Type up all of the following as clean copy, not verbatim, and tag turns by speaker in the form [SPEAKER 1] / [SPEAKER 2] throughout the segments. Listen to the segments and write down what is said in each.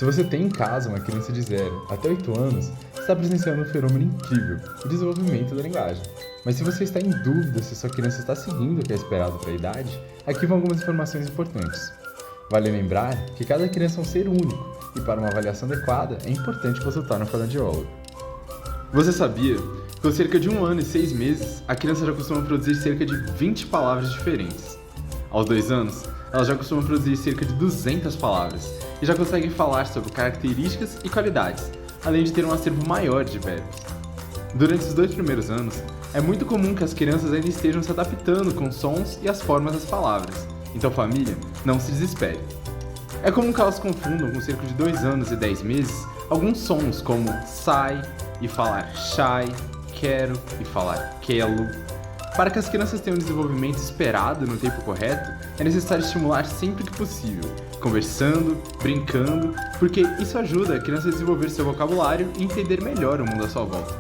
[SPEAKER 1] Se você tem em casa uma criança de 0 até 8 anos, está presenciando um fenômeno incrível, o desenvolvimento da linguagem. Mas se você está em dúvida se sua criança está seguindo o que é esperado para a idade, aqui vão algumas informações importantes. Vale lembrar que cada criança é um ser único, e para uma avaliação adequada é importante consultar um fonoaudiólogo. Você sabia que com cerca de 1 ano e 6 meses, a criança já costuma produzir cerca de 20 palavras diferentes? Aos 2 anos, ela já costuma produzir cerca de 200 palavras e já consegue falar sobre características e qualidades, além de ter um acervo maior de verbos. Durante os 2 primeiros anos, é muito comum que as crianças ainda estejam se adaptando com os sons e as formas das palavras, então família, não se desespere. É comum que elas confundam com cerca de 2 anos e 10 meses alguns sons como sai e falar chai, quero e falar quelo. Para que as crianças tenham o desenvolvimento esperado no tempo correto, é necessário estimular sempre que possível, conversando, brincando, porque isso ajuda a criança a desenvolver seu vocabulário e entender melhor o mundo à sua volta.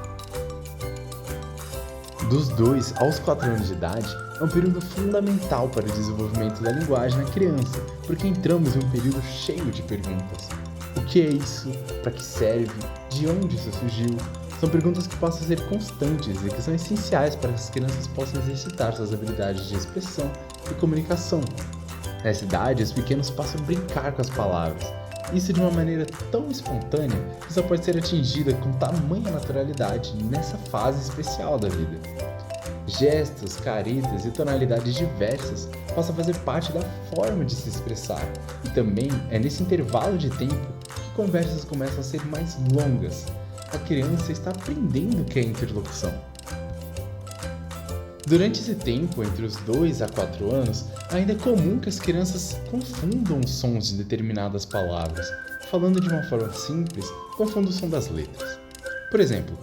[SPEAKER 1] Dos 2 aos 4 anos de idade é um período fundamental para o desenvolvimento da linguagem na criança, porque entramos em um período cheio de perguntas. O que é isso? Para que serve? De onde isso surgiu? São perguntas que passam a ser constantes e que são essenciais para que as crianças possam exercitar suas habilidades de expressão e comunicação. Nessa idade, os pequenos passam a brincar com as palavras. Isso de uma maneira tão espontânea que só pode ser atingida com tamanha naturalidade nessa fase especial da vida. Gestos, caretas e tonalidades diversas passam a fazer parte da forma de se expressar, e também é nesse intervalo de tempo que conversas começam a ser mais longas. A criança está aprendendo o que é interlocução. Durante esse tempo, entre os 2 a 4 anos, ainda é comum que as crianças confundam os sons de determinadas palavras. Falando de uma forma simples, confundam o som das letras. Por exemplo,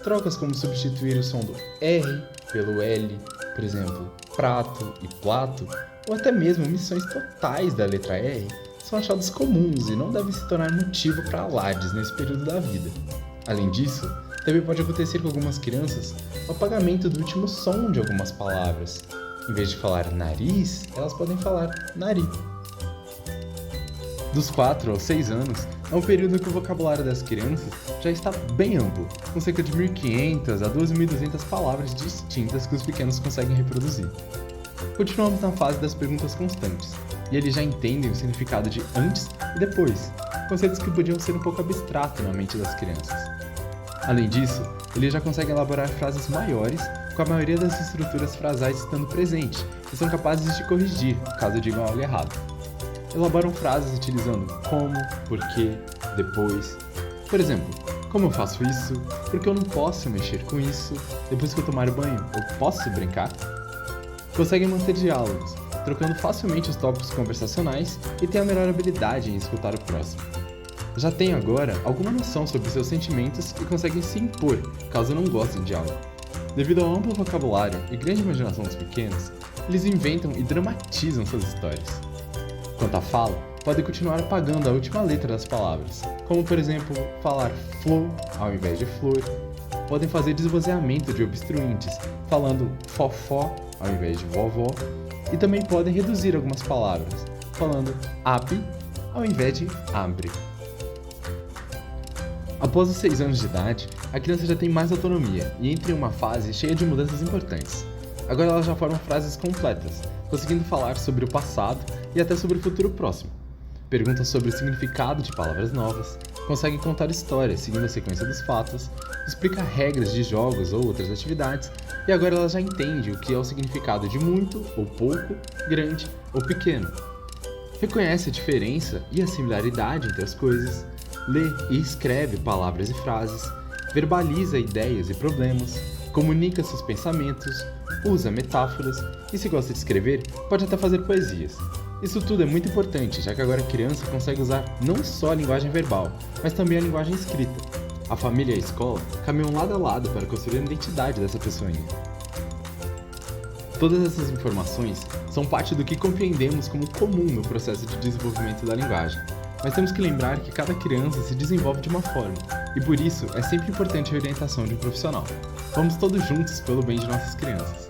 [SPEAKER 1] trocas como substituir o som do R pelo L, por exemplo, prato e plato, ou até mesmo omissões totais da letra R, são achados comuns e não devem se tornar motivo para alardes nesse período da vida. Além disso, também pode acontecer com algumas crianças o apagamento do último som de algumas palavras. Em vez de falar nariz, elas podem falar nari. Dos 4 aos 6 anos, é um período em que o vocabulário das crianças já está bem amplo, com cerca de 1.500 a 2.200 palavras distintas que os pequenos conseguem reproduzir. Continuamos na fase das perguntas constantes, e eles já entendem o significado de antes e depois, conceitos que podiam ser um pouco abstratos na mente das crianças. Além disso, eles já conseguem elaborar frases maiores, com a maioria das estruturas frasais estando presente, e são capazes de corrigir, caso digam algo errado. Elaboram frases utilizando como, porquê, depois. Por exemplo, como eu faço isso? Porque eu não posso mexer com isso? Depois que eu tomar banho, eu posso brincar? Conseguem manter diálogos, trocando facilmente os tópicos conversacionais e têm a melhor habilidade em escutar o próximo. Já têm agora alguma noção sobre seus sentimentos e conseguem se impor, caso não gostem de algo. Devido ao amplo vocabulário e grande imaginação dos pequenos, eles inventam e dramatizam suas histórias. Quanto à fala, podem continuar apagando a última letra das palavras, como por exemplo, falar flor ao invés de flor. Podem fazer desvozeamento de obstruintes, falando fofó ao invés de vovó, e também podem reduzir algumas palavras, falando abre ao invés de abre. Após os 6 anos de idade, a criança já tem mais autonomia e entra em uma fase cheia de mudanças importantes. Agora ela já forma frases completas, conseguindo falar sobre o passado e até sobre o futuro próximo. Pergunta sobre o significado de palavras novas, consegue contar histórias seguindo a sequência dos fatos, explica regras de jogos ou outras atividades, e agora ela já entende o que é o significado de muito ou pouco, grande ou pequeno. Reconhece a diferença e a similaridade entre as coisas, lê e escreve palavras e frases, verbaliza ideias e problemas, comunica seus pensamentos, usa metáforas e, se gosta de escrever, pode até fazer poesias. Isso tudo é muito importante, já que agora a criança consegue usar não só a linguagem verbal, mas também a linguagem escrita. A família e a escola caminham lado a lado para construir a identidade dessa pessoinha. Todas essas informações são parte do que compreendemos como comum no processo de desenvolvimento da linguagem, mas temos que lembrar que cada criança se desenvolve de uma forma, e por isso é sempre importante a orientação de um profissional. Vamos todos juntos pelo bem de nossas crianças.